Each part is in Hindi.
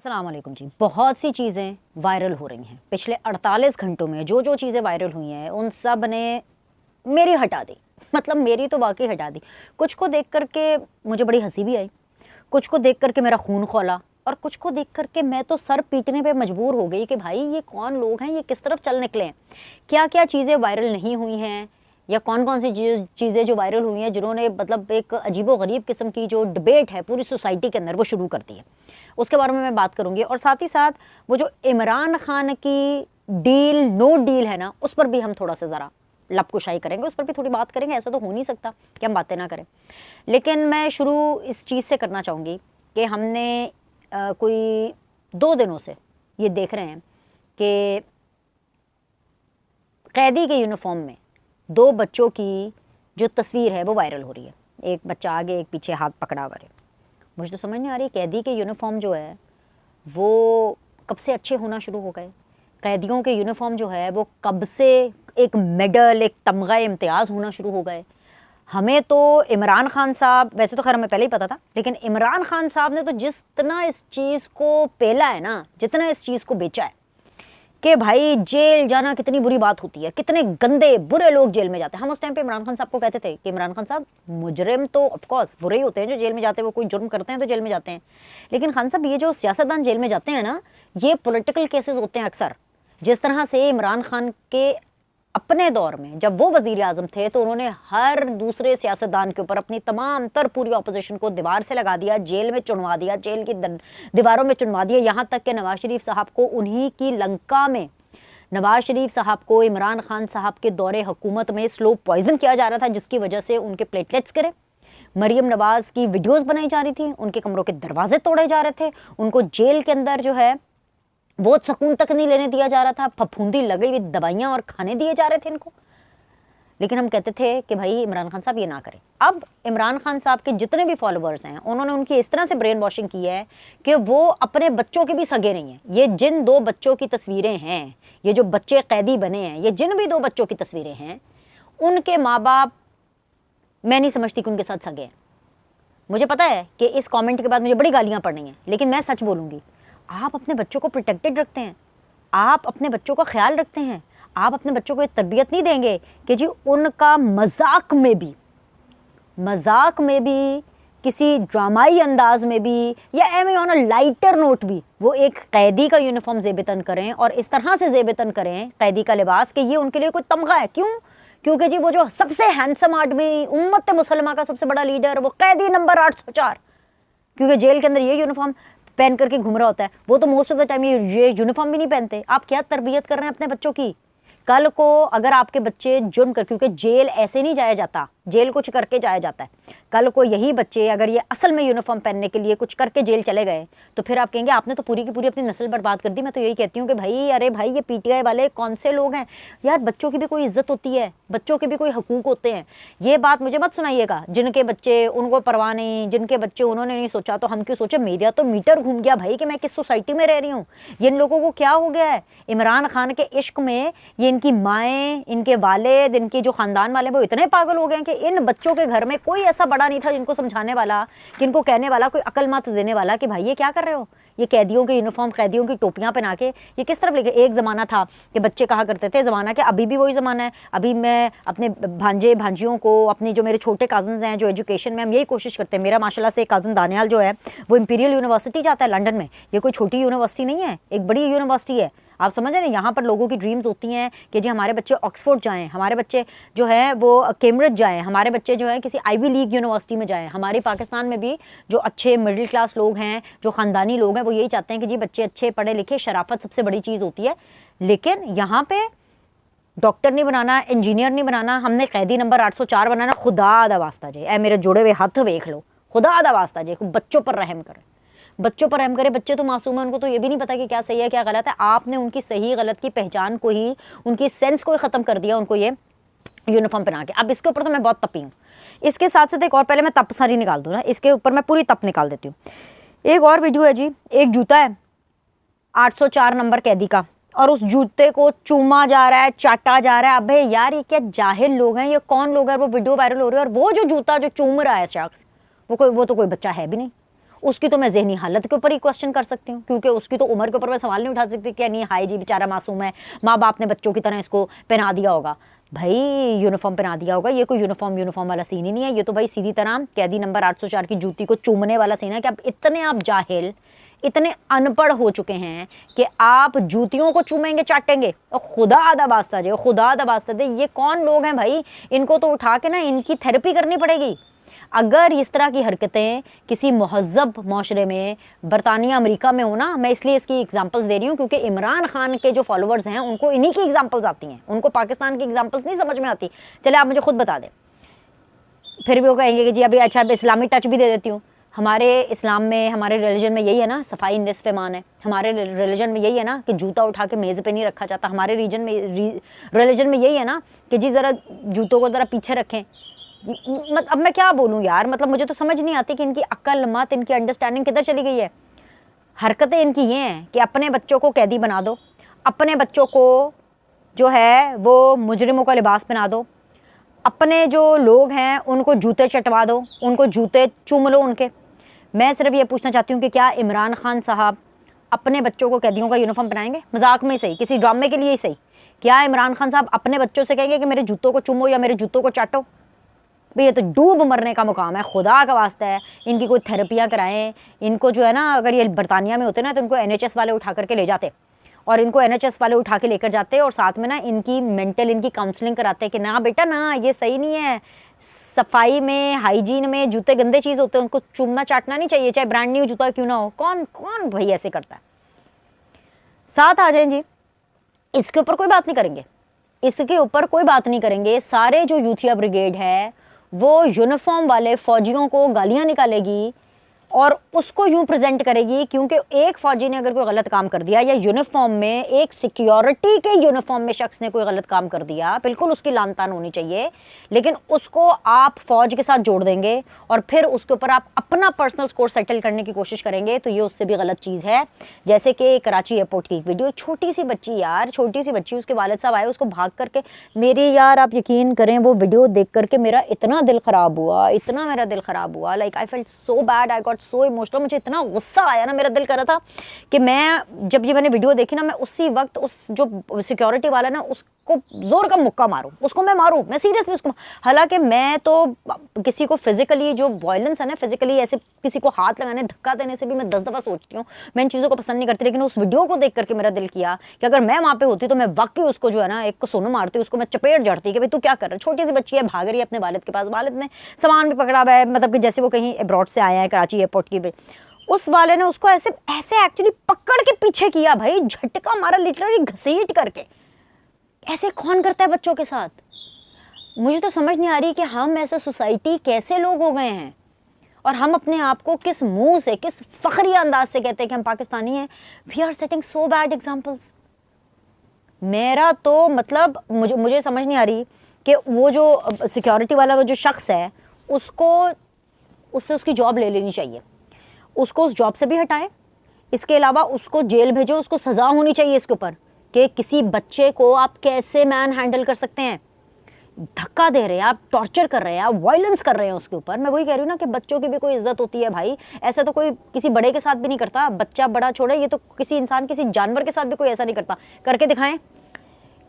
अस्सलाम वालेकुम जी। बहुत सी चीज़ें वायरल हो रही हैं पिछले 48 घंटों में। जो जो चीज़ें वायरल हुई हैं उन सब ने मेरी हटा दी, मतलब मेरी तो वाकई हटा दी। कुछ को देख कर के मुझे बड़ी हंसी भी आई, कुछ को देख कर के मेरा खून खौला, और कुछ को देख कर के मैं तो सर पीटने पे मजबूर हो गई कि भाई ये कौन लोग हैं, ये किस तरफ चल निकले हैं। क्या क्या चीज़ें वायरल नहीं हुई हैं, या कौन कौन सी चीज़ें जो वायरल हुई हैं जिन्होंने मतलब एक अजीबोगरीब किस्म की जो डिबेट है पूरी सोसाइटी के अंदर वो शुरू कर दी है, उसके बारे में मैं बात करूंगी। और साथ ही साथ वो जो इमरान खान की डील नो डील है ना, उस पर भी हम थोड़ा सा ज़रा लपकुशाई करेंगे, उस पर भी थोड़ी बात करेंगे। ऐसा तो हो नहीं सकता कि हम बातें ना करें। लेकिन मैं शुरू इस चीज़ से करना चाहूँगी कि हमने कोई 2 दिनों से ये देख रहे हैं कि कैदी के यूनिफॉर्म में 2 बच्चों की जो तस्वीर है वो वायरल हो रही है। एक बच्चा आगे, एक पीछे हाथ पकड़ा हुआ है। मुझे तो समझ नहीं आ रही कैदी के यूनिफॉर्म जो है वो कब से अच्छे होना शुरू हो गए। कैदियों के यूनिफॉर्म जो है वो कब से एक मेडल, एक तमगा इम्तियाज़ होना शुरू हो गए। हमें तो इमरान खान साहब, वैसे तो खैर हमें पहले ही पता था, लेकिन इमरान खान साहब ने तो जितना इस चीज़ को पेला है ना, जितना इस चीज़ को बेचा है कि भाई जेल जाना कितनी बुरी बात होती है, कितने गंदे बुरे लोग जेल में जाते हैं। हम उस टाइम पे इमरान खान साहब को कहते थे कि इमरान खान साहब, मुजरिम तो ऑफकोर्स बुरे ही होते हैं जो जेल में जाते हैं, वो कोई जुर्म करते हैं तो जेल में जाते हैं, लेकिन खान साहब ये जो सियासतदान जेल में जाते हैं ना, ये पॉलिटिकल केसेस होते हैं अक्सर। जिस तरह से इमरान खान के अपने दौर में जब वो वज़ीर आज़म थे तो उन्होंने हर दूसरे सियासतदान के ऊपर अपनी तमाम तर पूरी अपोजिशन को दीवार से लगा दिया, जेल में चुनवा दिया, जेल की दीवारों में चुनवा दिया। यहाँ तक कि नवाज शरीफ साहब को उन्हीं की लंका में, नवाज शरीफ साहब को इमरान खान साहब के दौरे हुकूमत में स्लो पॉइजन किया जा रहा था, जिसकी वजह से उनके प्लेटलेट्स गिरे। मरीम नवाज़ की वीडियोज़ बनाई जा रही थी, उनके कमरों के दरवाजे तोड़े जा रहे थे, उनको जेल के अंदर जो है वो सुकून तक नहीं लेने दिया जा रहा था, फफूंदी लगी हुई दवाइयाँ और खाने दिए जा रहे थे इनको। लेकिन हम कहते थे कि भाई इमरान खान साहब ये ना करें। अब इमरान खान साहब के जितने भी फॉलोअर्स हैं उन्होंने उनकी इस तरह से ब्रेन वॉशिंग की है कि वो अपने बच्चों के भी सगे नहीं हैं। ये जिन 2 बच्चों की तस्वीरें हैं, ये जो बच्चे कैदी बने हैं, ये जिन भी 2 बच्चों की तस्वीरें हैं, उनके माँ बाप मैं नहीं समझती कि उनके साथ सगे हैं। मुझे पता है कि इस कमेंट के बाद मुझे बड़ी गालियाँ पड़नी हैं, लेकिन मैं सच बोलूँगी। आप अपने बच्चों को प्रोटेक्टेड रखते हैं, आप अपने बच्चों का ख्याल रखते हैं, आप अपने बच्चों को ये तरबियत नहीं देंगे कि जी उनका मजाक में भी किसी ड्रामाई अंदाज में भी या um on a lighter note भी वो एक कैदी का यूनिफॉर्म ज़ेबतन करें और इस तरह से ज़ेबतन करें कैदी का लिबास कि ये उनके लिए कोई तमगा है। क्यों? क्योंकि जी वो जो सबसे हैंडसम आदमी, उम्मत मुसलमा का सबसे बड़ा लीडर, वो कैदी नंबर 804, क्योंकि जेल के अंदर ये यूनिफॉर्म पहन करके घूम रहा होता है, वो तो मोस्ट ऑफ द टाइम ये यूनिफॉर्म भी नहीं पहनते। आप क्या तरबियत कर रहे हैं अपने बच्चों की? कल को अगर आपके बच्चे जुर्म कर, क्योंकि जेल ऐसे नहीं जाया जाता, जेल कुछ करके जाया जाता है। कल को यही बच्चे अगर ये असल में यूनिफॉर्म पहनने के लिए कुछ करके जेल चले गए तो फिर आप कहेंगे आपने तो पूरी की पूरी अपनी नस्ल बर्बाद कर दी। मैं तो यही कहती हूँ कि भाई, अरे भाई, ये पीटीआई वाले कौन से लोग हैं यार? बच्चों की भी कोई इज्जत होती है, बच्चों के भी कोई हकूक होते हैं। ये बात मुझे मत सुनाइएगा जिनके बच्चे उनको परवाह नहीं, जिनके बच्चे उन्होंने नहीं सोचा तो हम क्यों सोचे। मेरा तो मीटर घूम गया भाई कि मैं किस सोसाइटी में रह रही हूँ। ये इन लोगों को क्या हो गया है? इमरान खान के इश्क में ये इनकी माएँ, इनके वालिद, इनके जो ख़ानदान वाले वो इतने पागल हो गए हैं कि इन बच्चों के घर में कोई ऐसा बड़ा नहीं था जिनको समझाने वाला, कि इनको कहने वाला, कोई अकलमत देने वाला कि भाई ये क्या कर रहे हो, ये कैदियों के यूनिफॉर्म, कैदियों की टोपियां पहना के ये किस तरफ लेके। एक ज़माना था कि बच्चे कहा करते थे, ज़माना के अभी भी वही ज़माना है। अभी मैं अपने भांजे भांजियों को, अपने जो मेरे छोटे कज़न्स हैं जो एजुकेशन में, हम यही कोशिश करते हैं। मेरा माशाल्लाह से कज़न दानियाल जो है वो इंपीरियल यूनिवर्सिटी जाता है लंदन में। ये कोई छोटी यूनिवर्सिटी नहीं है, एक बड़ी यूनिवर्सिटी है। आप समझ रहे हैं? यहाँ पर लोगों की ड्रीम्स होती हैं कि जी हमारे बच्चे ऑक्सफोर्ड जाएं, हमारे बच्चे जो है वो कैम्ब्रिज जाएं, हमारे बच्चे जो है किसी आईवी लीग यूनिवर्सिटी में जाएं। हमारे पाकिस्तान में भी जो अच्छे मिडिल क्लास लोग हैं, जो ख़ानदानी लोग हैं, वो यही चाहते हैं कि जी बच्चे अच्छे पढ़े लिखे, शराफत सबसे बड़ी चीज़ होती है। लेकिन यहाँ पे डॉक्टर नहीं बनाना, इंजीनियर नहीं बनाना, हमने कैदी नंबर 804 बनाना। खुदा दा वास्ता जे, ए मेरे जुड़े हुए हाथ वेख लो, खुदा दा वास्ता जे, बच्चों पर रहम करें, बच्चों पर रहम करें। बच्चे तो मासूम हैं, उनको तो ये भी नहीं पता कि क्या सही है क्या गलत है। आपने उनकी सही गलत की पहचान को ही, उनकी सेंस को ही ख़त्म कर दिया उनको ये यूनिफॉर्म पहना के। अब इसके ऊपर तो मैं बहुत तपी हूँ। इसके साथ साथ एक और, पहले मैं तप सारी निकाल दूँ ना, इसके ऊपर मैं पूरी तप निकाल देती हूँ। एक और वीडियो है जी, एक जूता है 804 नंबर कैदी का, और उस जूते को चूमा जा रहा है, चाटा जा रहा है। अबे यार, ये क्या जाहिल लोग हैं, ये कौन लोग हैं? वो वीडियो वायरल हो रही है और वो जो जूता जो चूम रहा है शख्स, वो तो कोई बच्चा है भी नहीं। उसकी तो मैं ज़हनी हालत के ऊपर ही क्वेश्चन कर सकती हूँ, क्योंकि उसकी तो उम्र के ऊपर मैं सवाल नहीं उठा सकती कि नहीं हाय जी बेचारा मासूम है, माँ बाप ने बच्चों की तरह इसको पहना दिया होगा। भाई यूनिफॉर्म पहना दिया होगा, ये कोई यूनिफॉर्म वाला सीन ही नहीं है। ये तो भाई सीधी तरह कैदी नंबर 804 की जूती को चूमने वाला सीन है कि अब इतने आप जाहिल, इतने अनपढ़ हो चुके हैं कि आप जूतियों को चूमेंगे, चाटेंगे। और खुदा दबास्ता जे, खुदा दबास्ता दे, ये कौन लोग हैं भाई? इनको तो उठा के ना इनकी थेरेपी करनी पड़ेगी। अगर इस तरह की हरकतें किसी महज़ब माशरे में, बरतानिया अमेरिका में हो ना, मैं इसलिए इसकी एग्जांपल्स दे रही हूँ क्योंकि इमरान खान के जो फॉलोअर्स हैं उनको इन्हीं की एग्जांपल्स आती हैं, उनको पाकिस्तान की एग्जांपल्स नहीं समझ में आती। चले आप मुझे खुद बता दें, फिर भी वो कहेंगे कि जी अभी अच्छा इस्लामी टच भी दे देती हूँ। हमारे इस्लाम में, हमारे रिलीजन में यही है ना, सफाई निस्फ़ ईमान है। हमारे रिलीजन में यही है ना कि जूता उठा के मेज़ पे नहीं रखा जाता। हमारे रिलीजन में यही है ना कि जी ज़रा जूतों को ज़रा पीछे रखें। अब मैं क्या बोलूँ यार, मतलब मुझे तो समझ नहीं आती कि इनकी अक्ल मत, इनकी अंडरस्टैंडिंग किधर चली गई है। हरकतें इनकी ये हैं कि अपने बच्चों को कैदी बना दो, अपने बच्चों को जो है वो मुजरिमों का लिबास पहना दो, अपने जो लोग हैं उनको जूते चटवा दो, उनको जूते चूम लो उनके। मैं सिर्फ ये पूछना चाहती हूँ कि क्या इमरान खान साहब अपने बच्चों को कैदियों का यूनिफॉर्म पहनाएंगे? मजाक में ही सही, किसी ड्रामे के लिए ही सही। क्या इमरान खान साहब अपने बच्चों से कहेंगे कि मेरे जूतों को चूमो या मेरे जूतों को चाटो? भाई ये तो डूब मरने का मुकाम है, खुदा का वास्ता है। इनकी कोई थेरेपियाँ कराएं इनको, जो है ना, अगर ये बरतानिया में होते ना तो इनको NHS वाले उठा करके ले जाते, और इनको NHS वाले उठा के लेकर जाते और साथ में ना इनकी मेंटल, इनकी काउंसलिंग कराते कि ना बेटा ना, ये सही नहीं है, सफाई में, हाइजीन में जूते गंदे चीज़ होते हैं, उनको चूमना चाटना नहीं चाहिए, चाहे ब्रांड न्यू जूता क्यों ना हो। कौन कौन भाई ऐसे करता है? साथ आ जाएं जी, इसके ऊपर कोई बात नहीं करेंगे, इसके ऊपर कोई बात नहीं करेंगे। सारे जो यूथिया ब्रिगेड है वो यूनिफॉर्म वाले फ़ौजियों को गालियाँ निकालेगी और उसको यूँ प्रेजेंट करेगी, क्योंकि एक फ़ौजी ने अगर कोई गलत काम कर दिया, या यूनिफॉर्म में एक सिक्योरिटी के यूनिफॉर्म में शख्स ने कोई गलत काम कर दिया, बिल्कुल उसकी लानतान होनी चाहिए, लेकिन उसको आप फ़ौज के साथ जोड़ देंगे और फिर उसके ऊपर आप अपना पर्सनल स्कोर सेटल करने की कोशिश करेंगे, तो ये उससे भी गलत चीज़ है। जैसे कि कराची एयरपोर्ट की एक वीडियो, एक छोटी सी बच्ची यार, छोटी सी बच्ची, उसके वालिद साहब आए, उसको भाग करके, मेरी यार आप यकीन करें वो वीडियो देख करके मेरा इतना दिल ख़राब हुआ, इतना मेरा दिल ख़राब हुआ, like I felt so bad, I got so emotional. मुझे इतना गुस्सा आया ना, मेरा दिल कर रहा था कि मैं जब ये मैंने वीडियो देखी ना, मैं उसी वक्त उस जो सिक्योरिटी वाला ना उसको जोर का मुक्का मारूं, उसको मैं मारूं, मैं सीरियसली उसको। हालांकि मैं तो किसी को फिजिकली, जो वायलेंस है ना, फिजिकली ऐसे किसी को हाथ लगाने, धक्का देने से भी मैं 10 दफ़ा सोचती हूँ, मैं इन चीज़ों को पसंद नहीं करती, लेकिन उस वीडियो को देख करके मेरा दिल किया कि अगर मैं वहाँ पे होती तो मैं वाकई उसको जो है ना, एक को सोनू मारती, उसको मैं चपेट जड़ती कि भाई तू क्या कर रहा है। छोटी सी बच्ची है, भाग रही है अपने वालिद के पास, वालिद ने सामान भी पकड़ा हुआ है, मतलब कि जैसे वो कहीं अब्रॉड से आया है, कराची एयरपोर्ट की, उस वाले ने उसको ऐसे ऐसे एक्चुअली पकड़ के पीछे किया भाई, झटका मारा, लिटरली घसीट करके। ऐसे कौन करता है बच्चों के साथ? मुझे तो समझ नहीं आ रही कि हम ऐसे सोसाइटी कैसे लोग हो गए हैं, और हम अपने आप को किस मुंह से, किस फखरी अंदाज से कहते हैं कि हम पाकिस्तानी हैं। We are setting so bad examples. मेरा तो मतलब मुझे समझ नहीं आ रही कि वो जो सिक्योरिटी वाला वो जो शख्स है, उससे उसकी जॉब ले लेनी चाहिए, उसको उस जॉब से भी हटाएं। इसके अलावा उसको जेल भेजो, उसको सज़ा होनी चाहिए इसके ऊपर कि किसी बच्चे को आप कैसे मैन हैंडल कर सकते हैं। धक्का दे रहे हैं आप, टॉर्चर कर रहे हैं आप, वायलेंस कर रहे हैं उसके ऊपर। मैं वही कह रही हूँ ना कि बच्चों की भी कोई इज्जत होती है भाई, ऐसा तो कोई किसी बड़े के साथ भी नहीं करता। बच्चा बड़ा छोड़े, ये तो किसी इंसान, किसी जानवर के साथ भी कोई ऐसा नहीं करता।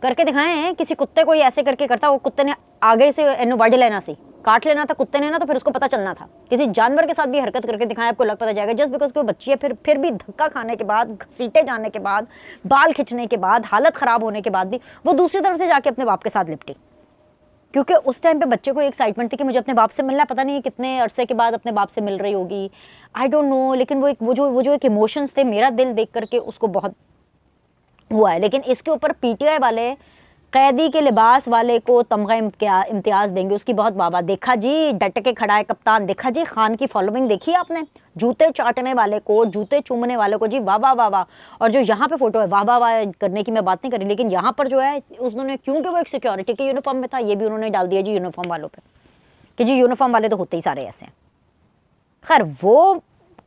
करके दिखाएं किसी कुत्ते को ही ऐसे करके करता, वो कुत्ते ने आगे से एनो वड लेना सी काट लेना था कुत्ते ने ना, तो फिर उसको पता चलना था। किसी जानवर के साथ भी हरकत करके दिखाएं, आपको लग पता जाएगा। जस्ट बिकॉज कोई बच्ची है, फिर भी धक्का खाने के बाद, घसीटे जाने के बाद, बाल खिंचने के बाद, हालत ख़राब होने के बाद भी वो दूसरी तरफ से जाके अपने बाप के साथ लिपटी, क्योंकि उस टाइम पे बच्चे को एक एक्साइटमेंट थी कि मुझे अपने बाप से मिलना, पता नहीं कितने अरसे के बाद अपने बाप से मिल रही होगी, आई डोंट नो, लेकिन वो जो एक इमोशंस थे, मेरा दिल देख करके उसको बहुत हुआ है। लेकिन इसके ऊपर PTI वाले कैदी के लिबास वाले को तमगा इम्तियाज़ देंगे, उसकी बहुत वाह। देखा जी डट के खड़ा है कप्तान, देखा जी खान की फॉलोइंग देखी आपने, जूते चाटने वाले को, जूते चूमने वाले को जी वाह वाह वाह वाह। और जो यहाँ पे फोटो है, वाह वाह वाह करने की मैं बात नहीं करी, लेकिन यहाँ पर जो है उन्होंने, क्योंकि वो एक सिक्योरिटी के यूनिफॉर्म में था, ये भी उन्होंने डाल दिया जी यूनिफॉर्म वालों पर कि जी यूनिफॉर्म वाले तो होते ही सारे ऐसे हैं। खैर वो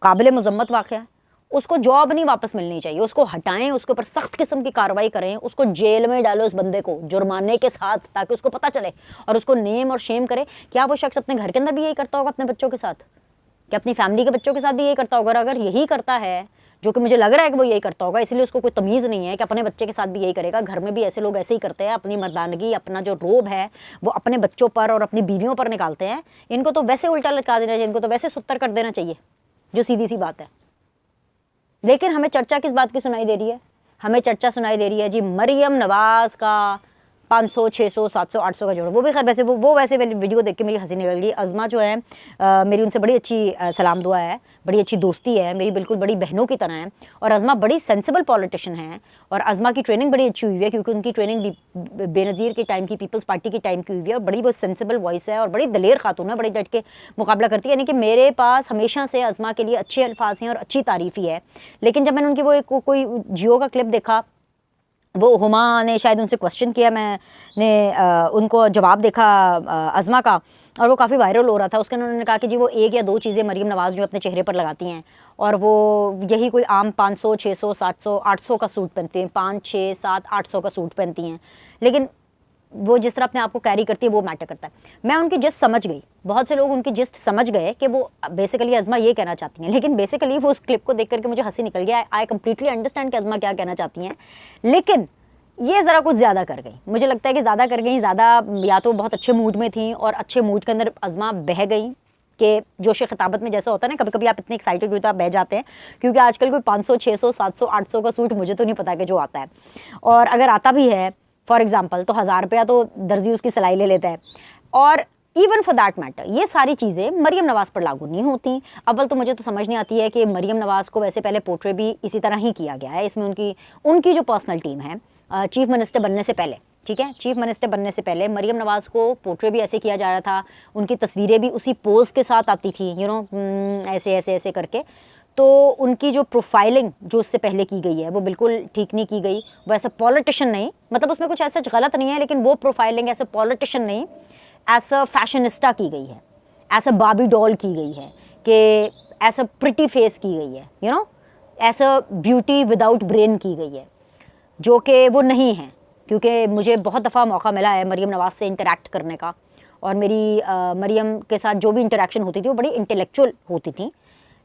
काबिल मजम्मत वाक़या है, उसको जॉब नहीं वापस मिलनी चाहिए, उसको हटाएं, उसके ऊपर सख्त किस्म की कार्रवाई करें, उसको जेल में डालो उस बंदे को जुर्माने के साथ, ताकि उसको पता चले और उसको नेम और शेम करे। क्या वो शख्स अपने घर के अंदर भी यही करता होगा अपने बच्चों के साथ? कि अपनी फैमिली के बच्चों के साथ भी यही करता होगा। अगर यही करता है, जो कि मुझे लग रहा है कि वो यही करता होगा, इसलिए उसको कोई तमीज़ नहीं है कि अपने बच्चे के साथ भी यही करेगा। घर में भी ऐसे लोग ऐसे ही करते हैं, अपनी मर्दानगी, अपना जो रोब है वो अपने बच्चों पर और अपनी बीवियों पर निकालते हैं। इनको तो वैसे उल्टा लटका देना चाहिए, इनको तो वैसे सुत्तर कर देना चाहिए, जो सीधी सी बात है। लेकिन हमें चर्चा किस बात की सुनाई दे रही है? हमें चर्चा सुनाई दे रही है जी मरियम नवाज़ का 500, 600, 700, 800 का जोड़ा। वो भी खैर वैसे वो वैसे वीडियो देख के मेरी हंसी निकल गई। अज़मा जो है मेरी उनसे बड़ी अच्छी सलाम दुआ है, बड़ी अच्छी दोस्ती है, मेरी बिल्कुल बड़ी बहनों की तरह है। और अज़मा बड़ी सेंसिबल पॉलिटिशियन है और अज़मा की ट्रेनिंग बड़ी अच्छी हुई है, क्योंकि उनकी ट्रेनिंग बेनज़ीर के टाइम की, पीपल्स पार्टी के टाइम की हुई है। और बड़ी वो सेंसिबल वॉइस है और बड़ी दलेर खातून है, बड़ी डट के मुकाबला करती है। यानी कि मेरे पास हमेशा से अज़मा के लिए अच्छे अल्फाज हैं और अच्छी तारीफ़ ही है। लेकिन जब मैंने उनकी वो एक कोई जियो का क्लिप देखा, वो हुमा ने शायद उनसे क्वेश्चन किया, मैंने उनको जवाब देखा अज़मा का, और वो काफ़ी वायरल हो रहा था। उसके उन्होंने कहा कि जी वो 1 या 2 चीज़ें मरियम नवाज़ जो अपने चेहरे पर लगाती हैं, और वो यही कोई आम 500, 600, 700, 800 का सूट पहनती हैं, 5, 6, 7, 800 का सूट पहनती हैं। लेकिन वो जिस तरह अपने आप को कैरी करती है वो मैटर करता है। मैं उनकी जिस्ट समझ गई, बहुत से लोग उनकी जिस्ट समझ गए कि वो बेसिकली अज़मा ये कहना चाहती हैं। लेकिन बेसिकली वो उस क्लिप को देख करके मुझे हंसी निकल गया। आई कम्प्लीटली अंडरस्टैंड कि अज़मा क्या कहना चाहती हैं, लेकिन ये ज़रा कुछ ज़्यादा कर गई। मुझे लगता है कि ज़्यादा कर गई, ज़्यादा, या तो बहुत अच्छे मूड में थी और अच्छे मूड के अंदर अज़मा बह गई कि जोश खिताबत में जैसा होता है ना, कभी कभी आप इतने एक्साइटेड होते आप बह जाते हैं। क्योंकि आजकल कोई 500, 600, 700, 800 का सूट मुझे तो नहीं पता कि जो आता है, और अगर आता भी है फॉर एग्जांपल तो 1000 रुपया तो दर्जी उसकी सिलाई ले लेता है। और इवन फॉर दैट मैटर ये सारी चीज़ें मरियम नवाज़ पर लागू नहीं होती। अव्वल तो मुझे तो समझ नहीं आती है कि मरियम नवाज़ को वैसे पहले पोर्ट्रे भी इसी तरह ही किया गया है। इसमें उनकी जो पर्सनल टीम है, चीफ मिनिस्टर बनने से पहले, ठीक है, चीफ मिनिस्टर बनने से पहले मरियम नवाज़ को पोर्ट्रे भी ऐसे किया जा रहा था, उनकी तस्वीरें भी उसी पोज के साथ आती थी, ऐसे ऐसे ऐसे करके। तो उनकी जो प्रोफाइलिंग जो उससे पहले की गई है वो बिल्कुल ठीक नहीं की गई। वो ऐसा पॉलिटिशियन नहीं, मतलब उसमें कुछ ऐसा गलत नहीं है, लेकिन वो प्रोफाइलिंग ऐसे पॉलिटिशियन नहीं, एज अ फैशनिस्टा की गई है, एज अ बार्बी डॉल की गई है, कि एज अ प्रिटी फेस की गई है, as a beauty without brain की गई है, जो कि वो नहीं है। क्योंकि मुझे बहुत दफ़ा मौका मिला है मरियम नवाज़ से इंटरेक्ट करने का, और मेरी मरियम के साथ जो भी इंटरेक्शन होती थी वो बड़ी इंटेलेक्चुअल होती थी।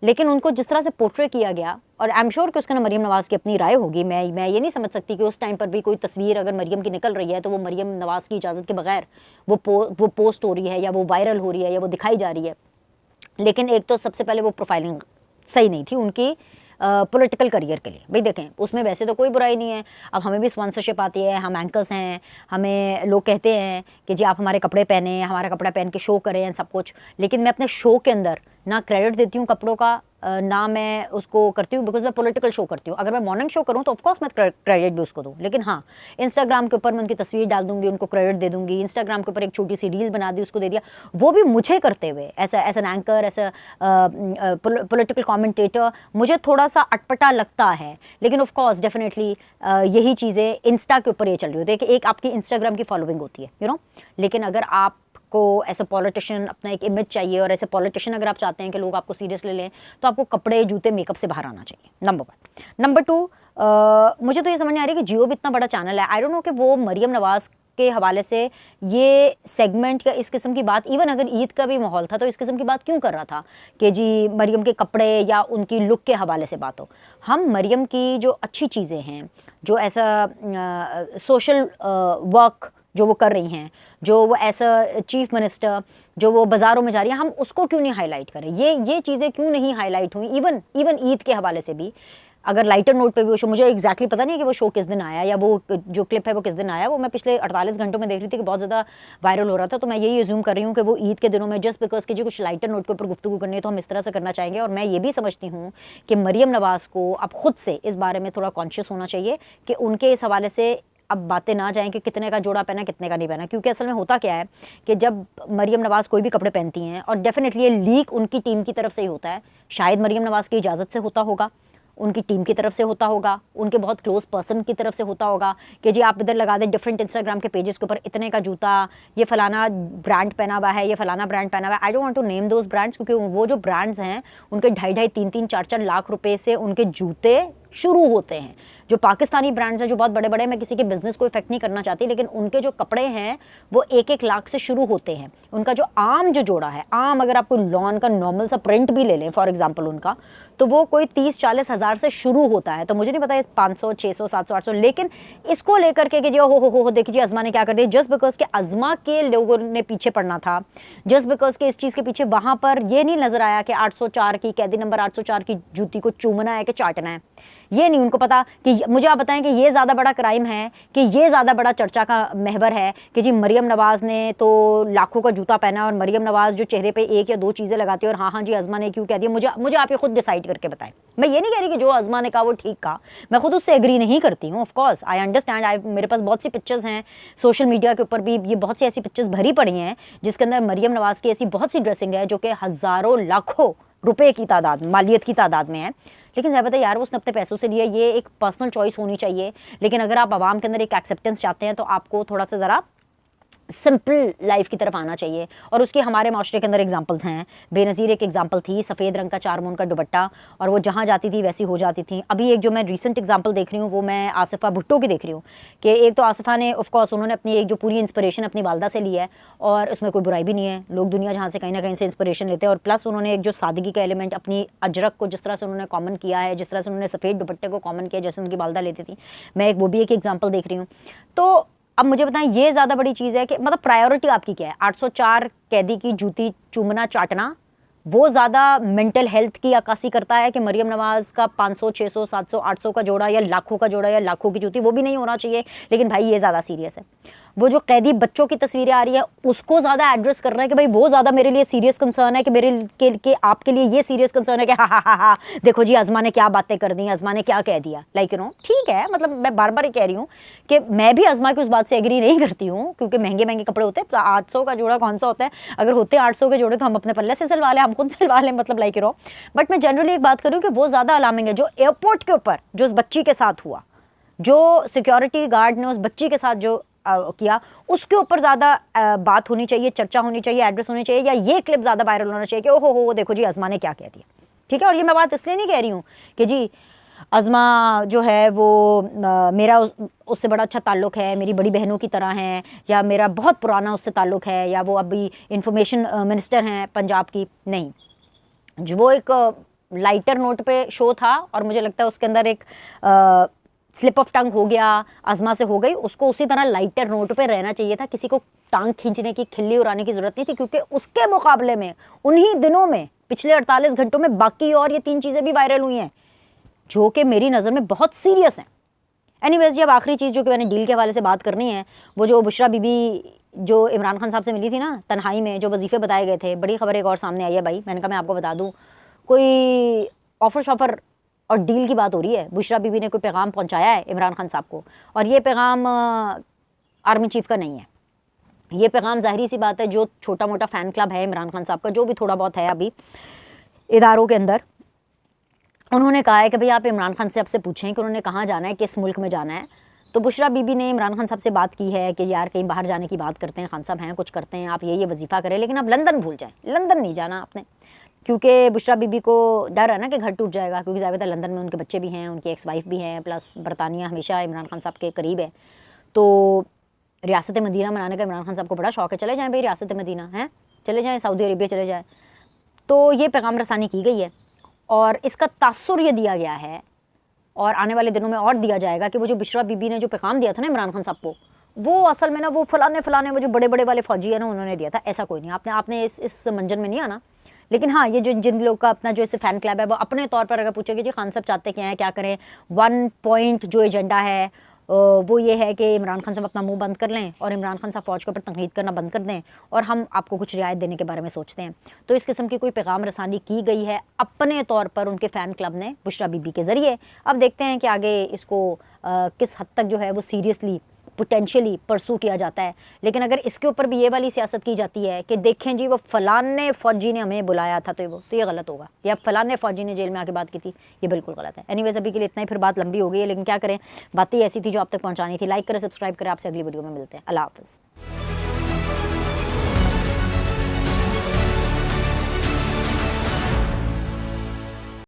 लेकिन उनको जिस तरह से पोर्ट्रे किया गया, और आई एम श्योर कि उसके ना मरियम नवाज़ की अपनी राय होगी, मैं ये नहीं समझ सकती कि उस टाइम पर भी कोई तस्वीर अगर मरियम की निकल रही है तो वो मरियम नवाज़ की इजाज़त के बगैर वो पोस्ट हो रही है, या वो वायरल हो रही है, या वो दिखाई जा रही है। लेकिन एक तो सबसे पहले वो प्रोफाइलिंग सही नहीं थी उनकी पॉलिटिकल करियर के लिए। भाई देखें, उसमें वैसे तो कोई बुराई नहीं है। अब हमें भी स्पॉन्सरशिप आती है, हम एंकर्स हैं, हमें लोग कहते हैं कि जी आप हमारे कपड़े पहने, हमारा कपड़ा पहन के शो करें, सब कुछ। लेकिन मैं अपने शो के अंदर ना क्रेडिट देती हूँ कपड़ों का, ना मैं उसको करती हूँ, बिकॉज मैं पॉलिटिकल शो करती हूँ। अगर मैं मॉर्निंग शो करूँ तो ऑफकोर्स मैं क्रेडिट भी उसको दूँ, लेकिन हाँ, इंस्टाग्राम के ऊपर मैं उनकी तस्वीर डाल दूँगी, उनको क्रेडिट दे दूँगी। इंस्टाग्राम के ऊपर एक छोटी सी रील बना दी, उसको दे दिया, वो भी मुझे करते हुए as an anchor, as political commentator मुझे थोड़ा सा अटपटा लगता है। लेकिन ऑफकोर्स डेफिनेटली यही चीज़ें इंस्टा के ऊपर ये चल रही होती है कि एक आपकी इंस्टाग्राम की फॉलोइंग होती है, लेकिन अगर आप को ऐसे पॉलिटिशियन अपना एक इमेज चाहिए, और ऐसे पॉलिटिशियन अगर आप चाहते हैं कि लोग आपको सीरियसली लें, तो आपको कपड़े, जूते, मेकअप से बाहर आना चाहिए, नंबर 1। नंबर 2, मुझे तो ये समझ नहीं आ रही कि जियो भी इतना बड़ा चैनल है, आई डोंट नो कि वो मरियम नवाज़ के हवाले से ये सेगमेंट या इस किस्म की बात, इवन अगर ईद का भी माहौल था तो इस किस्म की बात क्यों कर रहा था कि जी मरियम के कपड़े या उनकी लुक के हवाले से बात हो। हम मरियम की जो अच्छी चीज़ें हैं, जो ऐसा सोशल वर्क जो वो कर रही हैं, जो वो ऐसा चीफ मिनिस्टर जो वो बाज़ारों में जा रही है, हम उसको क्यों नहीं हाईलाइट करें? ये चीज़ें क्यों नहीं हाईलाइट हुई? इवन ईद के हवाले से भी अगर लाइटर नोट पे भी वो शो, मुझे एग्जैक्टली पता नहीं है कि वो शो किस दिन आया, या वो जो क्लिप है वो किस दिन आया। वो मैं पिछले 48 घंटों में देख रही थी कि बहुत ज़्यादा वायरल हो रहा था, तो मैं यही अज्यूम कर रही हूँ कि वो ईद के दिनों में जस्ट बिकॉज कि जो कुछ लाइटर नोट के ऊपर गुफ्तगू करनी है तो हम इस तरह से करना चाहेंगे। और मैं ये भी समझती हूँ कि मरियम नवाज़ को अब खुद से इस बारे में थोड़ा कॉन्शियस होना चाहिए कि उनके इस हवाले से अब बातें ना जाएं कि कितने का जोड़ा पहना, कितने का नहीं पहना। क्योंकि असल में होता क्या है कि जब मरियम नवाज़ कोई भी कपड़े पहनती हैं, और डेफिनेटली ये लीक उनकी टीम की तरफ से ही होता है, शायद मरियम नवाज़ की इजाज़त से होता होगा, उनकी टीम की तरफ से होता होगा, उनके बहुत क्लोज पर्सन की तरफ से होता होगा कि जी आप इधर लगा दें डिफरेंट इंस्टाग्राम के पेजेस के ऊपर इतने का जूता, ये फलाना ब्रांड पहना हुआ है, ये फलाना ब्रांड पहना हुआ है। I don't want to name those brands, क्योंकि वो जो ब्रांड्स हैं उनके 2.5-3-4 लाख रुपए से उनके जूते शुरू होते हैं, जो पाकिस्तानी ब्रांड्स हैं जो बहुत बड़े बड़े, मैं किसी के बिजनेस को इफेक्ट नहीं करना चाहती, लेकिन उनके जो कपड़े हैं वो 1-1 लाख से शुरू होते हैं। उनका जो आम जो जोड़ा है, आम अगर आप कोई लॉन का नॉर्मल सा प्रिंट भी ले लें फॉर एग्जाम्पल उनका, तो वो कोई 30-40 हज़ार से शुरू होता है। तो मुझे नहीं पता इस 500, 600, 700, 800, लेकिन इसको लेकर के कि जो हो देखिए अज़मा ने क्या कर दिया, जस्ट बिकॉज के अज़मा के लोगों ने पीछे पड़ना था, जस्ट बिकॉज के इस चीज़ के पीछे वहाँ पर ये नहीं नज़र आया कि 804 की कैदी नंबर 804 की जूती को चूमना है कि चाटना है, ये नहीं उनको पता कि मुझे आप बताएं कि ये ज़्यादा बड़ा क्राइम है, कि ये ज़्यादा बड़ा चर्चा का महवर है कि जी मरियम नवाज़ ने तो लाखों का जूता पहना और मरियम नवाज़ जो चेहरे पे 1 या 2 चीज़ें लगाती है और हाँ जी अज़मा ने क्यों कह दिया। मुझे आप ये खुद डिसाइड करके बताएं। मैं ये नहीं कह रही कि जो अज़मा ने कहा वो ठीक कहा, मैं खुद उससे एग्री नहीं करती हूँ। ऑफकोर्स आई अंडरस्टैंड, मेरे पास बहुत सी पिक्चर्स हैं सोशल मीडिया के ऊपर भी, ये बहुत सी ऐसी पिक्चर्स भरी पड़ी हैं जिसके अंदर मरियम नवाज़ की ऐसी बहुत सी ड्रेसिंग है जो कि हज़ारों लाखों रुपए की तादाद, मालियत की तादाद में है। लेकिन ज़्यादा यार वो उसने अपने पैसों से लिया, ये एक पर्सनल चॉइस होनी चाहिए। लेकिन अगर आप आवाम के अंदर एक एक्सेप्टेंस चाहते हैं तो आपको थोड़ा सा ज़रा सिंपल लाइफ की तरफ आना चाहिए। और उसकी हमारे माशरे के अंदर एग्जांपल्स हैं। बेनज़ीर एक एग्जांपल थी, सफ़ेद रंग का 4 मून का दुपट्टा, और वो जहाँ जाती थी वैसी हो जाती थी। अभी एक जो मैं रीसेंट एग्जांपल देख रही हूँ वो मैं आसिफ़ा भुट्टो की देख रही हूँ कि एक तो आसिफ़ा ने ऑफ कोर्स उन्होंने अपनी एक जो पूरी इंस्पिरेशन अपनी वालदा से ली है और उसमें कोई बुराई भी नहीं है। लोग दुनिया जहाँ से कहीं ना कहीं से इंस्पिरेशन लेते हैं, और प्लस उन्होंने एक जो सादगी का एलिमेंट अपनी अजरक को जिस तरह से उन्होंने कॉमन किया है, जिस तरह से उन्होंने सफ़ेद दुपट्टे को कॉमन किया जैसे उनकी वालदा लेती थी, मैं वो भी एक एग्जाम्पल देख रही हूँ। तो अब मुझे बताएं ये ज़्यादा बड़ी चीज़ है कि मतलब प्रायोरिटी आपकी क्या है? 804 कैदी की जूती चूमना चाटना वो ज़्यादा मेंटल हेल्थ की अक्कासी करता है कि मरियम नवाज़ का 500, 600, 700, 800 का जोड़ा या लाखों का जोड़ा या लाखों की जूती, वो भी नहीं होना चाहिए। लेकिन भाई ये ज़्यादा सीरियस है। वो जो कैदी बच्चों की तस्वीरें आ रही है उसको ज़्यादा एड्रेस कर रहा है कि भाई वो ज़्यादा मेरे लिए सीरियस कंसर्न है कि मेरे के आपके लिए ये सीरियस कंसर्न है कि हा देखो जी अज़मा ने क्या बातें कर दी, अज़मा ने क्या कह दिया। लाइक यू नो ठीक है, मतलब मैं बार बार ये कह रही हूँ कि मैं भी अज़मा की उस बात से एग्री नहीं करती हूँ क्योंकि महंगे महंगे कपड़े होते हैं। 800 का जोड़ा कौन सा होता है? अगर होते 800 के जोड़े तो हम अपने पल्ले से सिलवा लें, हम खुद सिलवा लें, मतलब लाइक यू नो। बट मैं जनरली एक बात करूँ कि वो ज़्यादा अलार्मिंग है। जो एयरपोर्ट के ऊपर जो उस बच्ची के साथ हुआ, जो सिक्योरिटी गार्ड ने उस बच्ची के साथ जो किया, उसके ऊपर ज़्यादा बात होनी चाहिए, चर्चा होनी चाहिए, एड्रेस होनी चाहिए, या ये क्लिप ज़्यादा वायरल होना चाहिए कि ओहो हो देखो जी अज़मा ने क्या कह दिया। ठीक है, और ये मैं बात इसलिए नहीं कह रही हूँ कि जी अज़मा जो है वो मेरा उससे बड़ा अच्छा ताल्लुक़ है, मेरी बड़ी बहनों की तरह हैं, या मेरा बहुत पुराना उससे ताल्लुक़ है, या वो अभी इंफॉर्मेशन मिनिस्टर हैं पंजाब की। नहीं, जो वो एक लाइटर नोट पे शो था और मुझे लगता है उसके अंदर एक स्लिप ऑफ टंग हो गया, अज़मा से हो गई, उसको उसी तरह लाइटर नोट पे रहना चाहिए था। किसी को टांग खींचने की, खिल्ली उड़ाने की ज़रूरत नहीं थी, क्योंकि उसके मुकाबले में उन्हीं दिनों में पिछले 48 घंटों में बाकी और ये 3 चीज़ें भी वायरल हुई हैं जो कि मेरी नज़र में बहुत सीरियस हैं। एनीवेज, जब आखिरी चीज़ जो कि मैंने डील के हवाले से बात करनी है, वो जो बुशरा बीबी जो इमरान खान साहब से मिली थी ना तन्हाई में, जो वजीफ़े बताए गए थे, बड़ी खबर एक और सामने आई है भाई। मैंने कहा मैं आपको बता दूँ, कोई ऑफर शॉफर और डील की बात हो रही है। बुशरा बीबी ने कोई पैगाम पहुंचाया है इमरान खान साहब को, और ये पैगाम आर्मी चीफ का नहीं है। ये पैगाम ज़ाहिरी सी बात है जो छोटा मोटा फ़ैन क्लब है इमरान खान साहब का, जो भी थोड़ा बहुत है अभी इदारों के अंदर, उन्होंने कहा है कि भाई आप इमरान खान से आपसे पूछें कि उन्होंने कहाँ जाना है, किस मुल्क में जाना है। तो बुशरा बीबी ने इमरान खान साहब से बात की है कि यार कहीं बाहर जाने की बात करते हैं, खान साहब हैं कुछ करते हैं, आप ये वजीफ़ा करें, लेकिन आप लंदन भूल जाएँ, लंदन नहीं जाना आपने, क्योंकि बुशरा बीबी को डर है ना कि घर टूट जाएगा, क्योंकि ज़्यादातर लंदन में उनके बच्चे भी हैं, उनकी एक्स वाइफ भी हैं, प्लस बरतानिया हमेशा इमरान खान साहब के करीब है। तो रियासत मदीना मनाने का इमरान खान साहब को बड़ा शौक़ है, चले जाएँ भाई रियासत मदीना, हैं चले जाएँ, सऊदी अरेबिया चले जाएँ। तो ये पैगाम रसानी की गई है और इसका तासुर ये दिया गया है और आने वाले दिनों में और दिया जाएगा कि वो जो बुशरा बीबी ने जो पैगाम दिया था ना इमरान खान साहब को, वो असल में ना वो फलाने वो जो बड़े बड़े वाले फ़ौजी है ना उन्होंने दिया था, ऐसा कोई नहीं। आपने इस मंजन में नहीं आना। लेकिन हाँ, ये जो जिन लोग का अपना जो इसे फ़ैन क्लब है वो अपने तौर पर अगर पूछे कि जी खान साहब चाहते क्या हैं, क्या करें, 1 पॉइंट जो एजेंडा है वो ये है कि इमरान खान साहब अपना मुंह बंद कर लें और इमरान खान साहब फ़ौज के ऊपर तनकीद करना बंद कर दें और हम आपको कुछ रियायत देने के बारे में सोचते हैं। तो इस किस्म की कोई पैगाम रसानी की गई है अपने तौर पर उनके फ़ैन क्लब ने बुशरा बीबी के ज़रिए। अब देखते हैं कि आगे इसको किस हद तक जो है वो सीरियसली पोटेंशियली परसू किया जाता है। लेकिन अगर इसके ऊपर भी ये वाली सियासत की जाती है कि देखें जी वो फलाने फ़ौजी ने हमें बुलाया था तो ये गलत होगा, या फलाने फ़ौजी ने जेल में आके बात की थी, ये बिल्कुल गलत है। एनीवेज, अभी के लिए इतना ही, फिर बात लंबी हो गई है, लेकिन क्या करें, बातें ऐसी थी जो आप तक पहुँचानी थी। लाइक करें, सब्सक्राइब करें, आपसे अगली वीडियो में मिलते हैं। अल्लाह हाफ़िज़।